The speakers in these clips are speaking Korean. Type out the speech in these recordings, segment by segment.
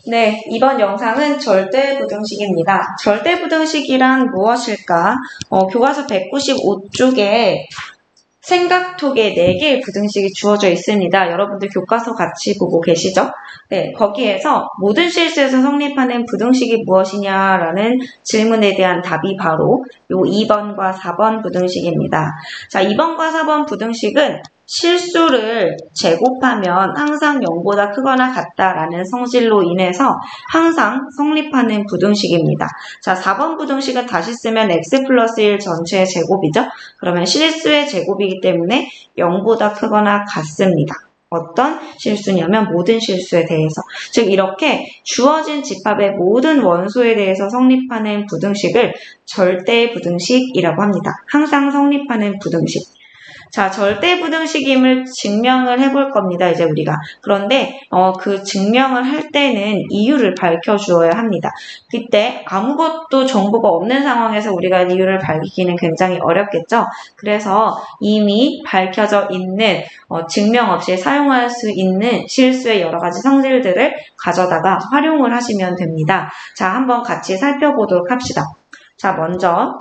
네, 이번 영상은 절대부등식입니다. 절대부등식이란 무엇일까? 교과서 195쪽에 생각톡에 4개의 부등식이 주어져 있습니다. 여러분들 교과서 같이 보고 계시죠? 네, 거기에서 모든 실수에서 성립하는 부등식이 무엇이냐라는 질문에 대한 답이 바로 요 2번과 4번 부등식입니다. 자, 2번과 4번 부등식은 실수를 제곱하면 항상 0보다 크거나 같다라는 성질로 인해서 항상 성립하는 부등식입니다. 자, 4번 부등식은 다시 쓰면 x 플러스 1 전체의 제곱이죠. 그러면 실수의 제곱이기 때문에 0보다 크거나 같습니다. 어떤 실수냐면 모든 실수에 대해서. 즉 이렇게 주어진 집합의 모든 원소에 대해서 성립하는 부등식을 절대부등식이라고 합니다. 항상 성립하는 부등식. 자, 절대부등식임을 증명을 해볼 겁니다, 이제 우리가. 그런데, 그 증명을 할 때는 이유를 밝혀주어야 합니다. 그때 아무것도 정보가 없는 상황에서 우리가 이유를 밝히기는 굉장히 어렵겠죠? 그래서 이미 밝혀져 있는, 증명 없이 사용할 수 있는 실수의 여러 가지 성질들을 가져다가 활용을 하시면 됩니다. 자, 한번 같이 살펴보도록 합시다. 자, 먼저,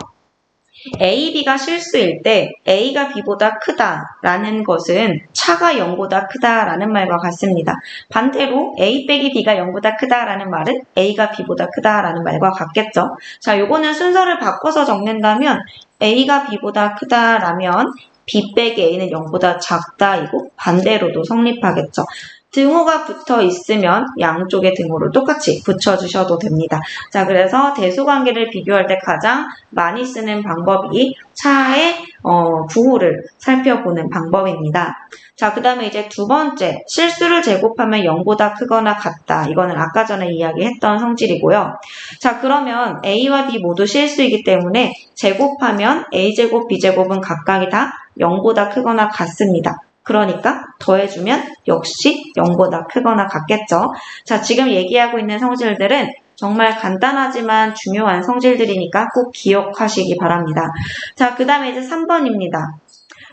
A, B가 실수일 때 A가 B보다 크다라는 것은 차가 0보다 크다라는 말과 같습니다. 반대로 A 빼기 B가 0보다 크다라는 말은 A가 B보다 크다라는 말과 같겠죠. 자, 요거는 순서를 바꿔서 적는다면 A가 B보다 크다라면 B 빼기 A는 0보다 작다이고 반대로도 성립하겠죠. 등호가 붙어 있으면 양쪽의 등호를 똑같이 붙여주셔도 됩니다. 자, 그래서 대소관계를 비교할 때 가장 많이 쓰는 방법이 차의 부호를 살펴보는 방법입니다. 자, 그 다음에 이제 두 번째, 실수를 제곱하면 0보다 크거나 같다. 이거는 아까 전에 이야기했던 성질이고요. 자, 그러면 A와 B 모두 실수이기 때문에 제곱하면 A제곱, B제곱은 각각이 다 0보다 크거나 같습니다. 그러니까 더해주면 역시 0보다 크거나 같겠죠. 자, 지금 얘기하고 있는 성질들은 정말 간단하지만 중요한 성질들이니까 꼭 기억하시기 바랍니다. 자, 그 다음에 이제 3번입니다.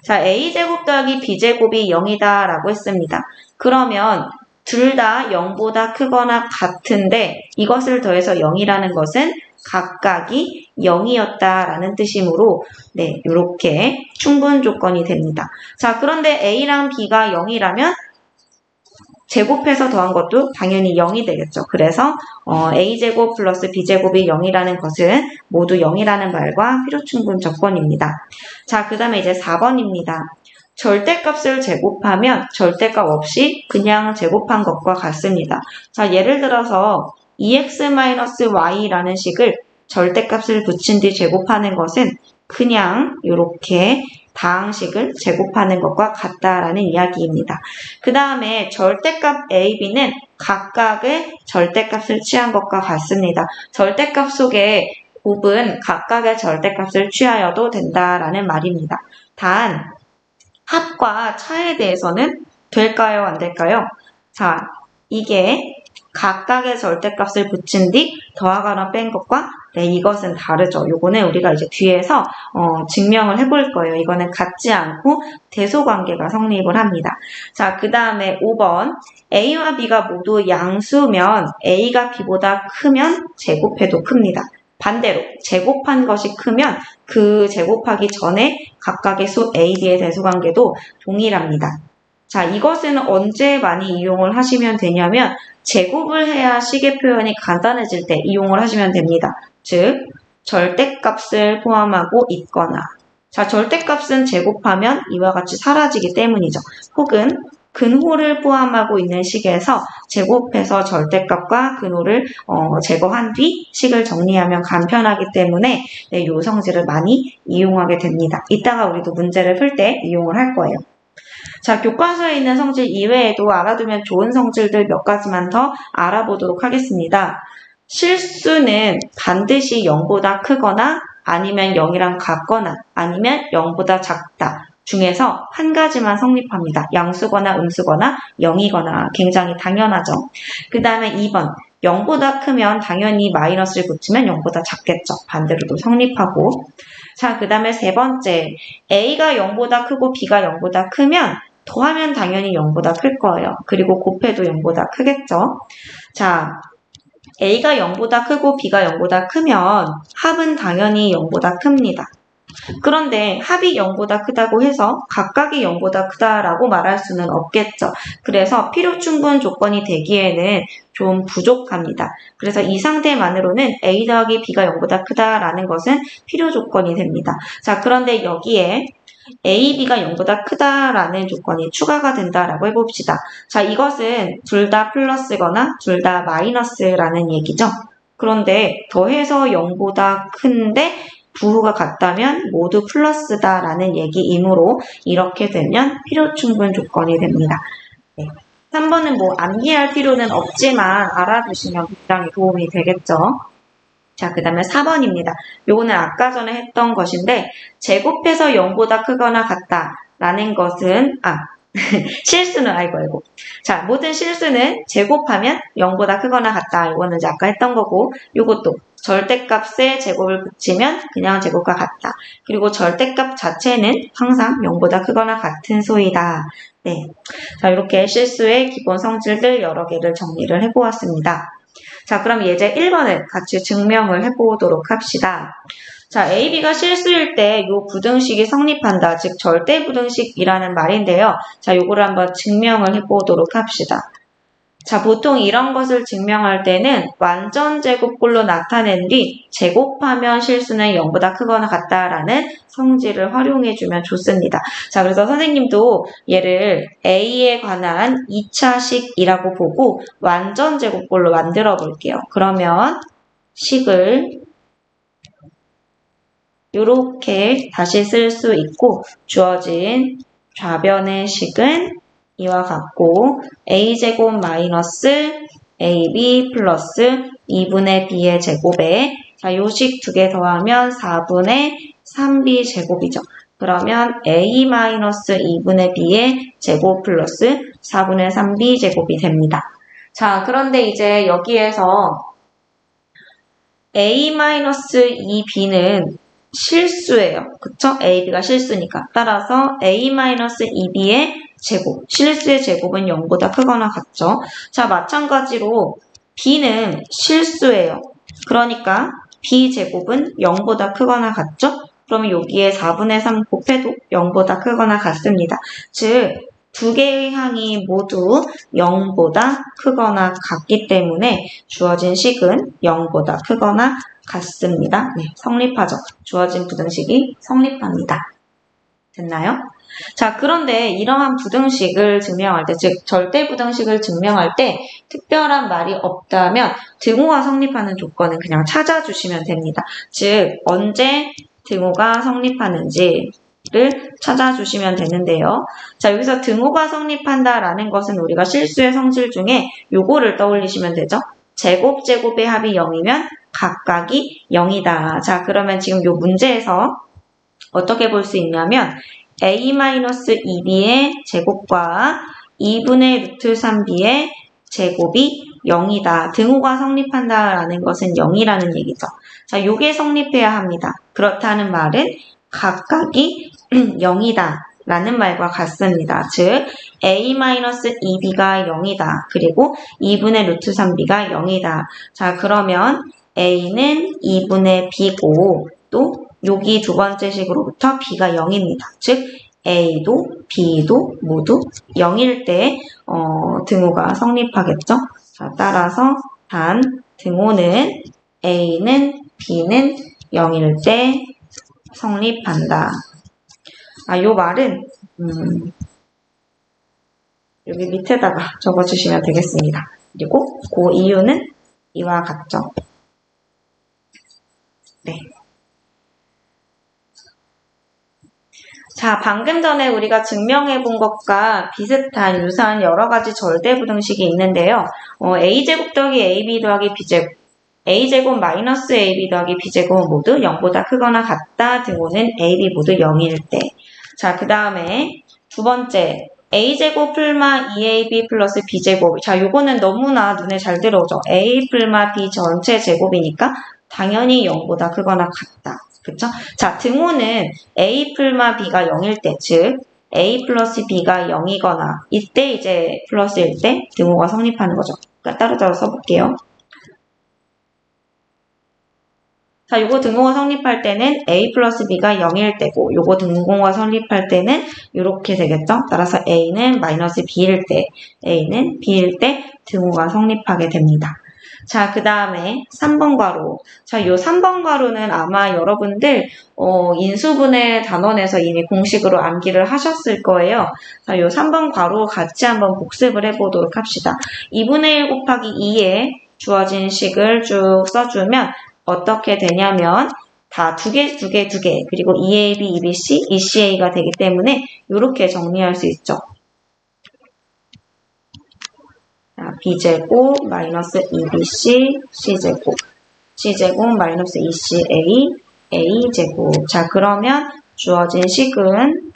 자, A제곱 더하기 B제곱이 0이다 라고 했습니다. 그러면 둘 다 0보다 크거나 같은데 이것을 더해서 0이라는 것은 각각이 0이었다라는 뜻이므로 네, 이렇게 충분 조건이 됩니다. 자, 그런데 A랑 B가 0이라면 제곱해서 더한 것도 당연히 0이 되겠죠. 그래서 A제곱 플러스 B제곱이 0이라는 것은 모두 0이라는 말과 필요충분 조건입니다. 자, 그 다음에 이제 4번입니다. 절대값을 제곱하면 절대값 없이 그냥 제곱한 것과 같습니다. 자, 예를 들어서 2x-y라는 식을 절대값을 붙인 뒤 제곱하는 것은 그냥 이렇게 다항식을 제곱하는 것과 같다라는 이야기입니다. 그 다음에 절대값 a, b는 각각의 절대값을 취한 것과 같습니다. 절대값 속에 곱은 각각의 절대값을 취하여도 된다라는 말입니다. 단 합과 차에 대해서는 될까요? 안 될까요? 자, 이게 각각의 절대값을 붙인 뒤 더하거나 뺀 것과 네, 이것은 다르죠. 요거는 우리가 이제 뒤에서 증명을 해볼 거예요. 이거는 같지 않고 대소관계가 성립을 합니다. 자, 그 다음에 5번 A와 B가 모두 양수면 A가 B보다 크면 제곱해도 큽니다. 반대로 제곱한 것이 크면 그 제곱하기 전에 각각의 수 A, B의 대소관계도 동일합니다. 자, 이것은 언제 많이 이용을 하시면 되냐면 제곱을 해야 식의 표현이 간단해질 때 이용을 하시면 됩니다. 즉, 절대값을 포함하고 있거나 자, 절대값은 제곱하면 이와 같이 사라지기 때문이죠. 혹은 근호를 포함하고 있는 식에서 제곱해서 절대값과 근호를 제거한 뒤 식을 정리하면 간편하기 때문에 네, 이 성질을 많이 이용하게 됩니다. 이따가 우리도 문제를 풀 때 이용을 할 거예요. 자, 교과서에 있는 성질 이외에도 알아두면 좋은 성질들 몇 가지만 더 알아보도록 하겠습니다. 실수는 반드시 0보다 크거나 아니면 0이랑 같거나 아니면 0보다 작다 중에서 한 가지만 성립합니다. 양수거나 음수거나 0이거나 굉장히 당연하죠. 그 다음에 2번 0보다 크면 당연히 마이너스를 붙이면 0보다 작겠죠. 반대로도 성립하고 자, 그 다음에 세 번째 A가 0보다 크고 B가 0보다 크면 더하면 당연히 0보다 클 거예요. 그리고 곱해도 0보다 크겠죠. 자, A가 0보다 크고 B가 0보다 크면 합은 당연히 0보다 큽니다. 그런데 합이 0보다 크다고 해서 각각이 0보다 크다라고 말할 수는 없겠죠. 그래서 필요 충분 조건이 되기에는 좀 부족합니다. 그래서 이 상태만으로는 A 더하기 B가 0보다 크다라는 것은 필요 조건이 됩니다. 자, 그런데 여기에 A, B가 0보다 크다라는 조건이 추가가 된다라고 해봅시다. 자, 이것은 둘 다 플러스거나 둘 다 마이너스라는 얘기죠. 그런데 더해서 0보다 큰데 부호가 같다면 모두 플러스다라는 얘기이므로 이렇게 되면 필요 충분 조건이 됩니다. 네. 3번은 뭐 암기할 필요는 없지만 알아두시면 굉장히 도움이 되겠죠. 자, 그 다음에 4번입니다. 요거는 아까 전에 했던 것인데 제곱해서 0보다 크거나 같다라는 것은 실수는 아이고. 자, 모든 실수는 제곱하면 0보다 크거나 같다. 이거는 이제 아까 했던 거고 요것도 절대값에 제곱을 붙이면 그냥 제곱과 같다. 그리고 절대값 자체는 항상 0보다 크거나 같은 수이다. 네. 자, 이렇게 실수의 기본 성질들 여러 개를 정리를 해보았습니다. 자, 그럼 예제 1번을 같이 증명을 해보도록 합시다. 자, A, B가 실수일 때 이 부등식이 성립한다. 즉 절대부등식이라는 말인데요. 자, 요거를 한번 증명을 해보도록 합시다. 자, 보통 이런 것을 증명할 때는 완전 제곱꼴로 나타낸 뒤 제곱하면 실수는 0보다 크거나 같다라는 성질을 활용해주면 좋습니다. 자, 그래서 선생님도 얘를 A에 관한 2차식이라고 보고 완전 제곱꼴로 만들어 볼게요. 그러면 식을 이렇게 다시 쓸 수 있고 주어진 좌변의 식은 이와 같고 a제곱 마이너스 ab 플러스 2분의 b의 제곱에 자, 요 식 두 개 더하면 4분의 3b 제곱이죠. 그러면 a 마이너스 2분의 b의 제곱 플러스 4분의 3b 제곱이 됩니다. 자, 그런데 이제 여기에서 a 마이너스 2b는 실수예요. 그쵸? a, b가 실수니까. 따라서 a-2b의 제곱, 실수의 제곱은 0보다 크거나 같죠? 자, 마찬가지로 b는 실수예요. 그러니까 b제곱은 0보다 크거나 같죠? 그러면 여기에 4분의 3 곱해도 0보다 크거나 같습니다. 즉, 두 개의 항이 모두 0보다 크거나 같기 때문에 주어진 식은 0보다 크거나 같습니다. 네, 성립하죠. 주어진 부등식이 성립합니다. 됐나요? 자, 그런데 이러한 부등식을 증명할 때, 즉 절대부등식을 증명할 때 특별한 말이 없다면 등호가 성립하는 조건은 그냥 찾아주시면 됩니다. 즉 언제 등호가 성립하는지를 찾아주시면 되는데요. 자, 여기서 등호가 성립한다라는 것은 우리가 실수의 성질 중에 요거를 떠올리시면 되죠. 제곱의 합이 0이면 각각이 0이다. 자, 그러면 지금 요 문제에서 어떻게 볼 수 있냐면 a-2b의 제곱과 2분의 루트 3b의 제곱이 0이다. 등호가 성립한다라는 것은 0이라는 얘기죠. 자, 요게 성립해야 합니다. 그렇다는 말은 각각이 0이다. 라는 말과 같습니다. 즉 a-2b가 0이다. 그리고 2분의 루트 3b가 0이다. 자, 그러면 a는 2분의 b고 또 여기 두 번째 식으로부터 b가 0입니다. 즉 a도 b도 모두 0일 때 등호가 성립하겠죠. 자, 따라서 단 등호는 a는 b는 0일 때 성립한다. 요 말은 여기 밑에다가 적어주시면 되겠습니다. 그리고 그 이유는 이와 같죠. 네. 자, 방금 전에 우리가 증명해 본 것과 비슷한 유사한 여러 가지 절대부등식이 있는데요. a제곱 더하기 ab 더하기 b제곱, a제곱 마이너스 ab 더하기 b제곱은 모두 0보다 크거나 같다. 등호는 ab 모두 0일 때. 자, 그 다음에 두 번째 a제곱 풀마 2ab 플러스 b제곱. 자, 요거는 너무나 눈에 잘 들어오죠. a 풀마 b 전체 제곱이니까 당연히 0보다 크거나 같다. 그쵸? 자, 등호는 a 풀마 b가 0일 때, 즉 a 플러스 b가 0이거나 이때 이제 플러스일 때 등호가 성립하는 거죠. 그러니까 따로따로 써볼게요. 자, 요거 등호가 성립할 때는 A 플러스 B가 0일 때고, 요거 등호가 성립할 때는 이렇게 되겠죠? 따라서 A는 마이너스 B일 때, A는 B일 때 등호가 성립하게 됩니다. 자, 그 다음에 3번 괄호. 자, 요 3번 괄호는 아마 여러분들, 인수분해 단원에서 이미 공식으로 암기를 하셨을 거예요. 자, 요 3번 괄호 같이 한번 복습을 해보도록 합시다. 2분의 1 곱하기 2에 주어진 식을 쭉 써주면 어떻게 되냐면, 다 두 개, 그리고 2AB, 2BC, 2CA가 되기 때문에 이렇게 정리할 수 있죠. 자, B제곱 마이너스 2BC C제곱 C제곱 마이너스 2CA A제곱. 자, 그러면 주어진 식은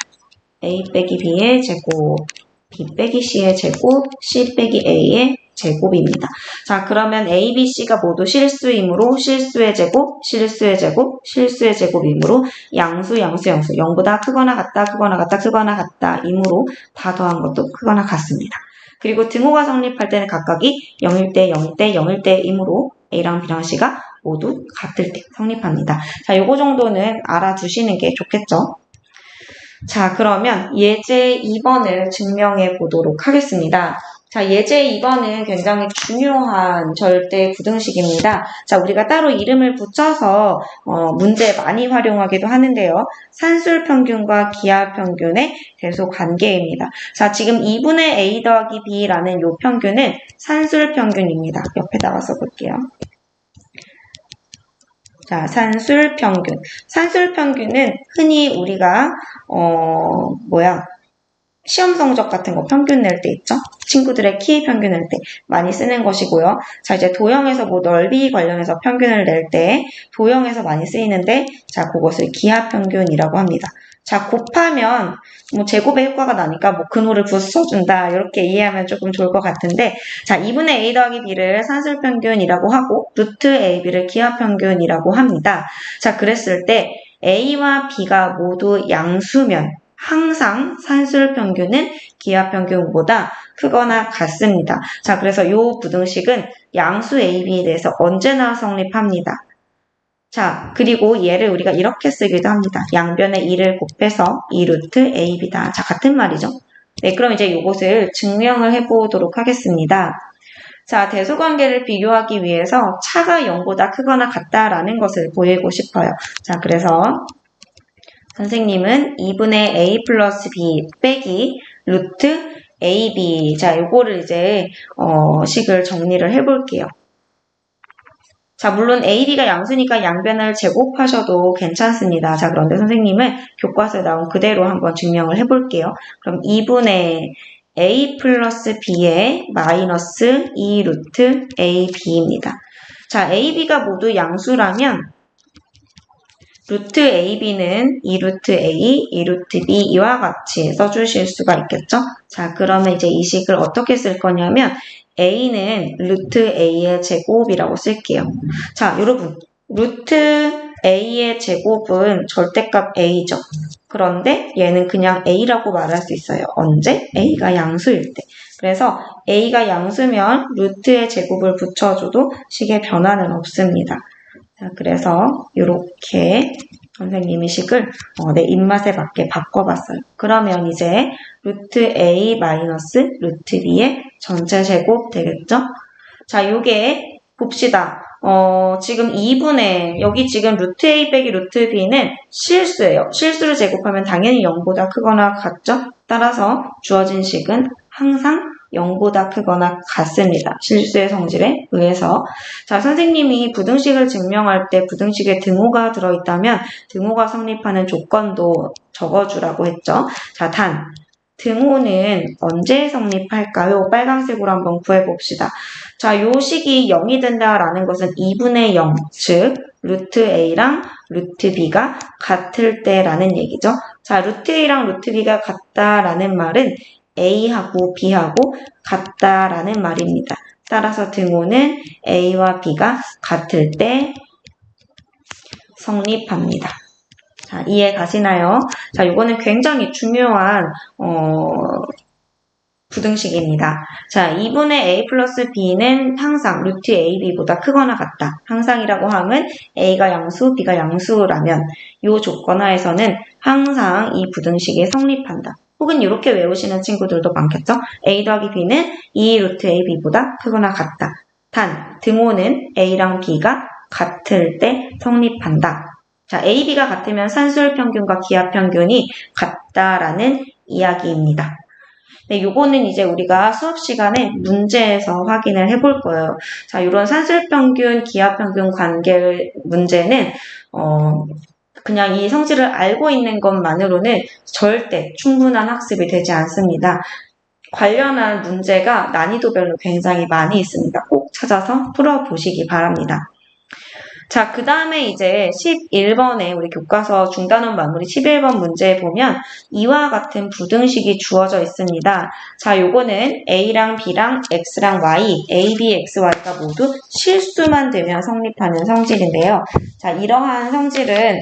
A 빼기 B의 제곱, B 빼기 C의 제곱, C 빼기 A의 제곱입니다. 자, 그러면 A, B, C가 모두 실수이므로 실수의 제곱, 실수의 제곱, 실수의 제곱이므로 양수, 0보다 크거나 같다, 크거나 같다, 크거나 같다 이므로 다 더한 것도 크거나 같습니다. 그리고 등호가 성립할 때는 각각이 0일 때, 0일 때, 0일 때이므로 A랑 B랑 C가 모두 같을 때 성립합니다. 자, 요거 정도는 알아두시는 게 좋겠죠? 자, 그러면 예제 2번을 증명해 보도록 하겠습니다. 자, 예제 2번은 굉장히 중요한 절대 부등식입니다. 자, 우리가 따로 이름을 붙여서 문제 많이 활용하기도 하는데요. 산술평균과 기하평균의 대소관계입니다. 자, 지금 2분의 A 더하기 B라는 요 평균은 산술평균입니다. 옆에다가 써볼게요. 자, 산술평균. 산술평균은 흔히 우리가 시험 성적 같은 거 평균 낼 때 있죠? 친구들의 키 평균 낼 때 많이 쓰는 것이고요. 자, 이제 도형에서 넓이 관련해서 평균을 낼 때 도형에서 많이 쓰이는데, 자, 그것을 기하평균이라고 합니다. 자, 곱하면 제곱의 효과가 나니까 근호를 부숴준다 이렇게 이해하면 조금 좋을 것 같은데, 자, 2분의 A 더하기 B를 산술평균이라고 하고 루트 AB를 기하평균이라고 합니다. 자, 그랬을 때 A와 B가 모두 양수면 항상 산술평균은 기하평균보다 크거나 같습니다. 자, 그래서 이 부등식은 양수 AB에 대해서 언제나 성립합니다. 자, 그리고 얘를 우리가 이렇게 쓰기도 합니다. 양변에 2를 곱해서 2루트 AB다. 자, 같은 말이죠. 네, 그럼 이제 이것을 증명을 해보도록 하겠습니다. 자, 대소관계를 비교하기 위해서 차가 0보다 크거나 같다라는 것을 보이고 싶어요. 자, 그래서 선생님은 2분의 A 플러스 B 빼기 루트 AB. 자, 요거를 이제, 식을 정리를 해볼게요. 자, 물론 AB가 양수니까 양변을 제곱하셔도 괜찮습니다. 자, 그런데 선생님은 교과서에 나온 그대로 한번 증명을 해볼게요. 그럼 2분의 A 플러스 B의 마이너스 2 루트 AB입니다. 자, AB가 모두 양수라면 루트 AB는 2루트 A, 2루트 B 이와 같이 써주실 수가 있겠죠? 자, 그러면 이제 이 식을 어떻게 쓸 거냐면 A는 루트 A의 제곱이라고 쓸게요. 자, 여러분, 루트 A의 제곱은 절대값 A죠. 그런데 얘는 그냥 A라고 말할 수 있어요. 언제? A가 양수일 때. 그래서 A가 양수면 루트의 제곱을 붙여줘도 식의 변화는 없습니다. 자, 그래서 이렇게 선생님이 식을 내 입맛에 맞게 바꿔봤어요. 그러면 이제 루트 A 마이너스 루트 B의 전체 제곱 되겠죠? 자, 요게 봅시다. 지금 2분의 여기 지금 루트 A 빼기 루트 B는 실수예요. 실수를 제곱하면 당연히 0보다 크거나 같죠? 따라서 주어진 식은 항상 0보다 크거나 같습니다. 실수의 성질에 의해서. 자, 선생님이 부등식을 증명할 때 부등식에 등호가 들어있다면 등호가 성립하는 조건도 적어주라고 했죠. 자, 단 등호는 언제 성립할까요? 빨간색으로 한번 구해봅시다. 자, 요 식이 0이 된다라는 것은 2분의 0, 즉 루트 A랑 루트 B가 같을 때라는 얘기죠. 자, 루트 A랑 루트 B가 같다라는 말은 A하고 B하고 같다라는 말입니다. 따라서 등호는 A와 B가 같을 때 성립합니다. 자, 이해 가시나요? 자, 이거는 굉장히 중요한 부등식입니다. 자, 2분의 a 플러스 b는 항상 루트 ab보다 크거나 같다. 항상이라고 함은 a가 양수, b가 양수라면 이 조건 하에서는 항상 이 부등식이 성립한다. 혹은 이렇게 외우시는 친구들도 많겠죠? a 더하기 b는 2 루트 ab보다 크거나 같다. 단, 등호는 a랑 b가 같을 때 성립한다. 자, a, b가 같으면 산술 평균과 기하 평균이 같다라는 이야기입니다. 네, 요거는 이제 우리가 수업 시간에 문제에서 확인을 해볼 거예요. 자, 이런 산술평균, 기하평균 관계 문제는, 그냥 이 성질을 알고 있는 것만으로는 절대 충분한 학습이 되지 않습니다. 관련한 문제가 난이도별로 굉장히 많이 있습니다. 꼭 찾아서 풀어보시기 바랍니다. 자, 그 다음에 이제 11번에 우리 교과서 중단원 마무리 11번 문제에 보면 이와 같은 부등식이 주어져 있습니다. 자, 요거는 A랑 B랑 X랑 Y, A, B, X, Y가 모두 실수만 되면 성립하는 성질인데요. 자, 이러한 성질은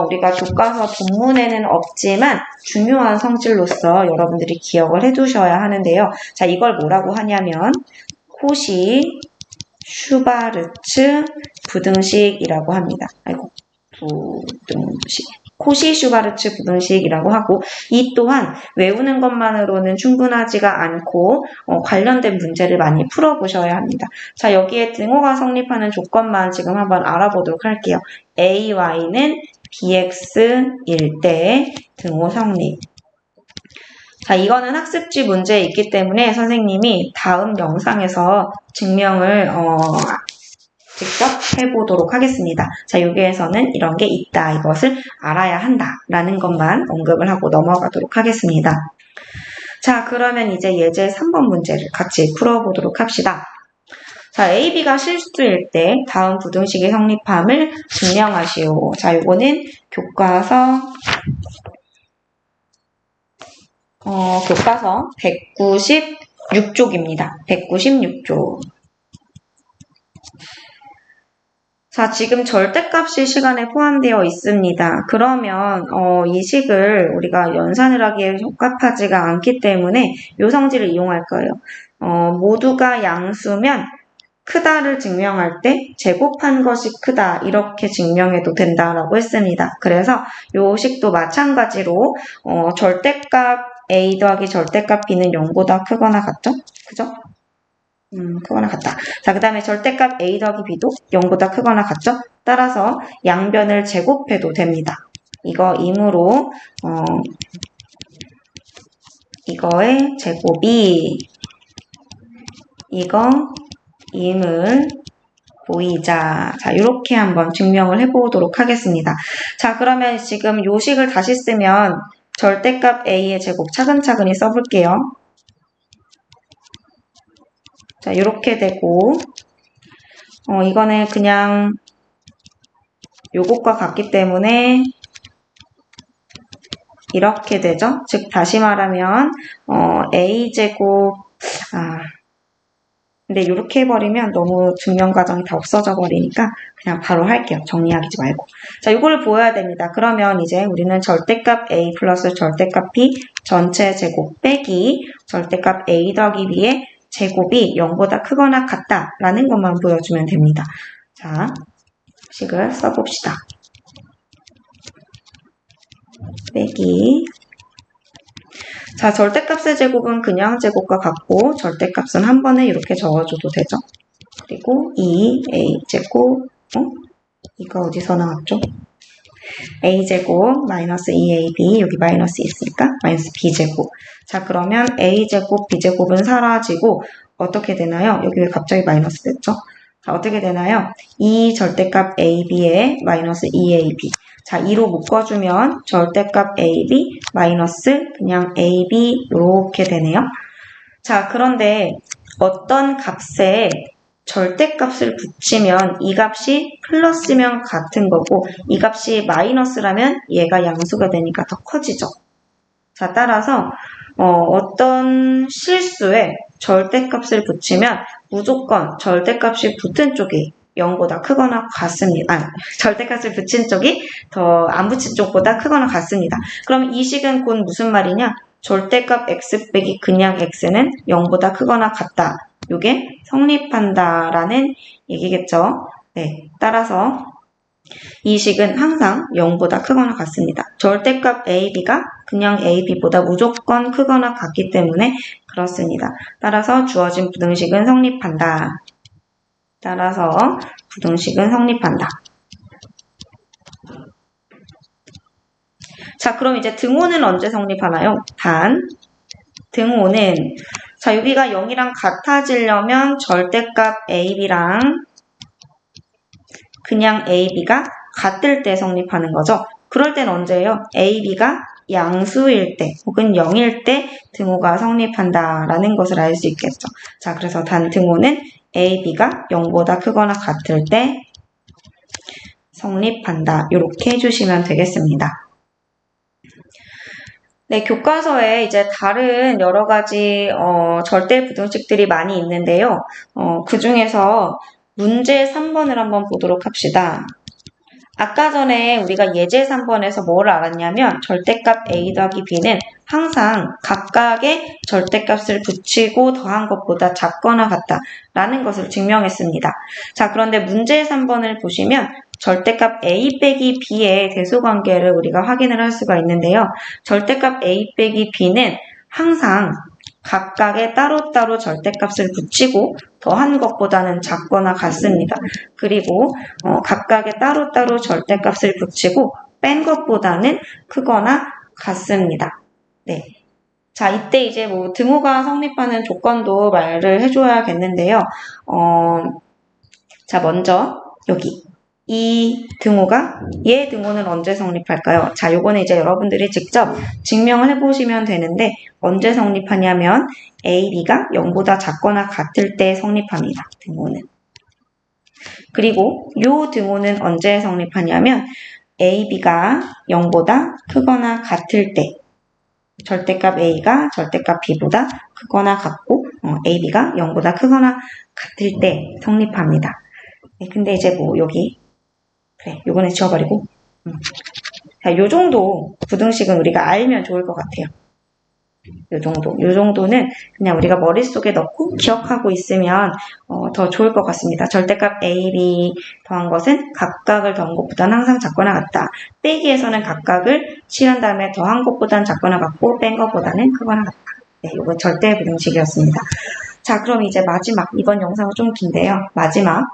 우리가 교과서 본문에는 없지만 중요한 성질로서 여러분들이 기억을 해두셔야 하는데요. 자, 이걸 뭐라고 하냐면 코시 슈바르츠 부등식이라고 합니다. 부등식. 코시 슈바르츠 부등식이라고 하고, 이 또한 외우는 것만으로는 충분하지가 않고 관련된 문제를 많이 풀어보셔야 합니다. 자, 여기에 등호가 성립하는 조건만 지금 한번 알아보도록 할게요. A, Y는 BX일 때 등호 성립. 자, 이거는 학습지 문제에 있기 때문에 선생님이 다음 영상에서 증명을 직접 해보도록 하겠습니다. 자, 여기에서는 이런 게 있다. 이것을 알아야 한다. 라는 것만 언급을 하고 넘어가도록 하겠습니다. 자, 그러면 이제 예제 3번 문제를 같이 풀어보도록 합시다. 자, A, B가 실수일 때 다음 부등식의 성립함을 증명하시오. 자, 요거는 교과서 196쪽입니다. 196쪽. 자, 지금 절대값이 시간에 포함되어 있습니다. 그러면 이 식을 우리가 연산을 하기에 적합하지가 않기 때문에 이 성질을 이용할 거예요. 모두가 양수면 크다를 증명할 때 제곱한 것이 크다 이렇게 증명해도 된다라고 했습니다. 그래서 이 식도 마찬가지로 절대값 A 더하기 절대값 B는 0보다 크거나 같죠? 그죠? 크거나 같다. 자, 그 다음에 절대값 A 더하기 B도 0보다 크거나 같죠? 따라서 양변을 제곱해도 됩니다. 이거 임으로 이거의 제곱이 이거 임을 보이자. 자, 이렇게 한번 증명을 해보도록 하겠습니다. 자, 그러면 지금 요 식을 다시 쓰면 절대값 A의 제곱 차근차근히 써볼게요. 자, 이렇게 되고 이거는 그냥 요것과 같기 때문에 이렇게 되죠. 즉 다시 말하면 A제곱 근데 이렇게 해버리면 너무 증명 과정이 다 없어져 버리니까 그냥 바로 할게요. 정리하지 말고. 자, 이걸 보여야 됩니다. 그러면 이제 우리는 절대값 A 플러스 절대값 B 전체 제곱 빼기 절대값 A 더하기 B의 제곱이 0보다 크거나 같다라는 것만 보여주면 됩니다. 자, 식을 써봅시다. 빼기. 자, 절대값의 제곱은 그냥 제곱과 같고 절대값은 한 번에 이렇게 적어줘도 되죠. 그리고 2a제곱 이거 어디서 나왔죠? a제곱 마이너스 2ab 여기 마이너스 있으니까 마이너스 b제곱. 자, 그러면 a제곱 b제곱은 사라지고 어떻게 되나요? 여기 왜 갑자기 마이너스 됐죠? 자, 어떻게 되나요? 2 절대값 ab에 마이너스 2ab. 자, 2로 묶어주면 절대값 AB 마이너스 그냥 AB 이렇게 되네요. 자, 그런데 어떤 값에 절대값을 붙이면 이 값이 플러스면 같은 거고 이 값이 마이너스라면 얘가 양수가 되니까 더 커지죠. 자, 따라서 어떤 실수에 절대값을 붙이면 무조건 절대값이 붙은 쪽이 0보다 크거나 같습니다. 절대값을 붙인 쪽이 더 안 붙인 쪽보다 크거나 같습니다. 그럼 이 식은 곧 무슨 말이냐? 절대값 x 빼기 그냥 x는 0보다 크거나 같다. 요게 성립한다라는 얘기겠죠. 네, 따라서 이 식은 항상 0보다 크거나 같습니다. 절대값 AB가 그냥 AB보다 무조건 크거나 같기 때문에 그렇습니다. 따라서 주어진 부등식은 성립한다. 따라서 부등식은 성립한다. 자, 그럼 이제 등호는 언제 성립하나요? 단, 등호는 자, 여기가 0이랑 같아지려면 절대값 AB랑 그냥 AB가 같을 때 성립하는 거죠. 그럴 땐 언제예요? AB가 양수일 때 혹은 0일 때 등호가 성립한다라는 것을 알 수 있겠죠. 자, 그래서 단 등호는 AB가 0보다 크거나 같을 때 성립한다. 이렇게 해주시면 되겠습니다. 네, 교과서에 이제 다른 여러 가지 절대 부등식들이 많이 있는데요. 그 중에서 문제 3번을 한번 보도록 합시다. 아까 전에 우리가 예제 3번에서 뭘 알았냐면 절대값 a 더하기 b는 항상 각각의 절대값을 붙이고 더한 것보다 작거나 같다라는 것을 증명했습니다. 자, 그런데 문제 3번을 보시면 절대값 a 빼기 b의 대소관계를 우리가 확인을 할 수가 있는데요. 절대값 a 빼기 b는 항상 각각의 따로따로 절대값을 붙이고 더한 것보다는 작거나 같습니다. 그리고 각각의 따로따로 절대값을 붙이고 뺀 것보다는 크거나 같습니다. 네. 자, 이때 이제 뭐 등호가 성립하는 조건도 말을 해줘야겠는데요. 자, 먼저 여기 이 등호가 얘 등호는 언제 성립할까요? 자, 요거는 이제 여러분들이 직접 증명을 해보시면 되는데 언제 성립하냐면 AB가 0보다 작거나 같을 때 성립합니다. 등호는. 그리고 요 등호는 언제 성립하냐면 AB가 0보다 크거나 같을 때 절대값 A가 절대값 B보다 크거나 같고 AB가 0보다 크거나 같을 때 성립합니다. 네, 근데 이제 뭐 여기 그래, 요거는 지워버리고. 자, 요 정도 부등식은 우리가 알면 좋을 것 같아요. 요 정도는 그냥 우리가 머릿속에 넣고 기억하고 있으면 더 좋을 것 같습니다. 절대값 A, B 더한 것은 각각을 더한 것보다는 항상 작거나 같다. 빼기에서는 각각을 칠한 다음에 더한 것보다는 작거나 같고 뺀 것보다는 크거나 같다. 네, 요건 절대 부등식이었습니다. 자, 그럼 이제 마지막, 이번 영상은 좀 긴데요. 마지막,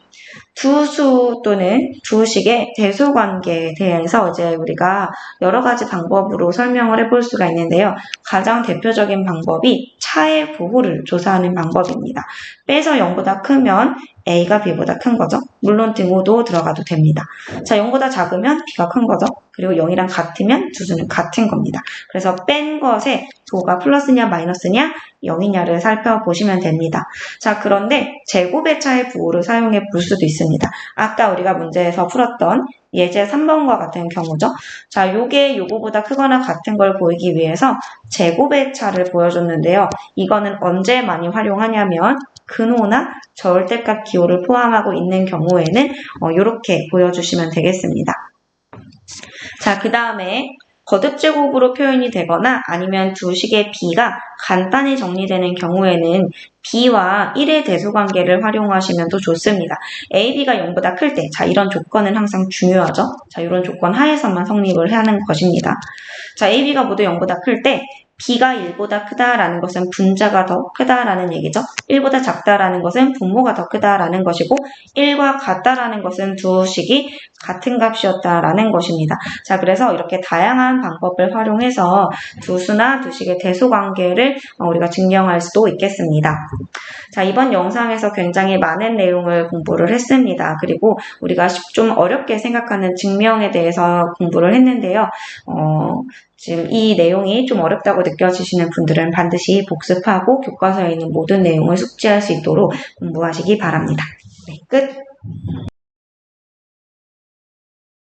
두수 또는 두식의 대소관계에 대해서 이제 우리가 여러 가지 방법으로 설명을 해볼 수가 있는데요. 가장 대표적인 방법이 차의 부호를 조사하는 방법입니다. 빼서 0보다 크면 A가 B보다 큰 거죠. 물론 등호도 들어가도 됩니다. 자, 0보다 작으면 B가 큰 거죠. 그리고 0이랑 같으면 두 수는 같은 겁니다. 그래서 뺀 것에 부호가 플러스냐 마이너스냐 0이냐를 살펴보시면 됩니다. 자, 그런데 제곱의 차의 부호를 사용해 볼 수도 있습니다. 아까 우리가 문제에서 풀었던 예제 3번과 같은 경우죠. 자, 요거보다 크거나 같은 걸 보이기 위해서 제곱의 차를 보여줬는데요. 이거는 언제 많이 활용하냐면 근호나 절대값 기호를 포함하고 있는 경우에는 이렇게 보여주시면 되겠습니다. 자, 그 다음에 거듭제곱으로 표현이 되거나 아니면 두식의 B가 간단히 정리되는 경우에는 B와 1의 대소관계를 활용하시면 또 좋습니다. AB가 0보다 클 때, 자, 이런 조건은 항상 중요하죠. 자, 이런 조건 하에서만 성립을 하는 것입니다. 자, AB가 모두 0보다 클 때 B가 1보다 크다라는 것은 분자가 더 크다라는 얘기죠. 1보다 작다라는 것은 분모가 더 크다라는 것이고 1과 같다라는 것은 두 식이 같은 값이었다라는 것입니다. 자, 그래서 이렇게 다양한 방법을 활용해서 두 수나 두 식의 대소관계를 우리가 증명할 수도 있겠습니다. 자, 이번 영상에서 굉장히 많은 내용을 공부를 했습니다. 그리고 우리가 좀 어렵게 생각하는 증명에 대해서 공부를 했는데요. 지금 이 내용이 좀 어렵다고 느껴지시는 분들은 반드시 복습하고 교과서에 있는 모든 내용을 숙지할 수 있도록 공부하시기 바랍니다. 네, 끝!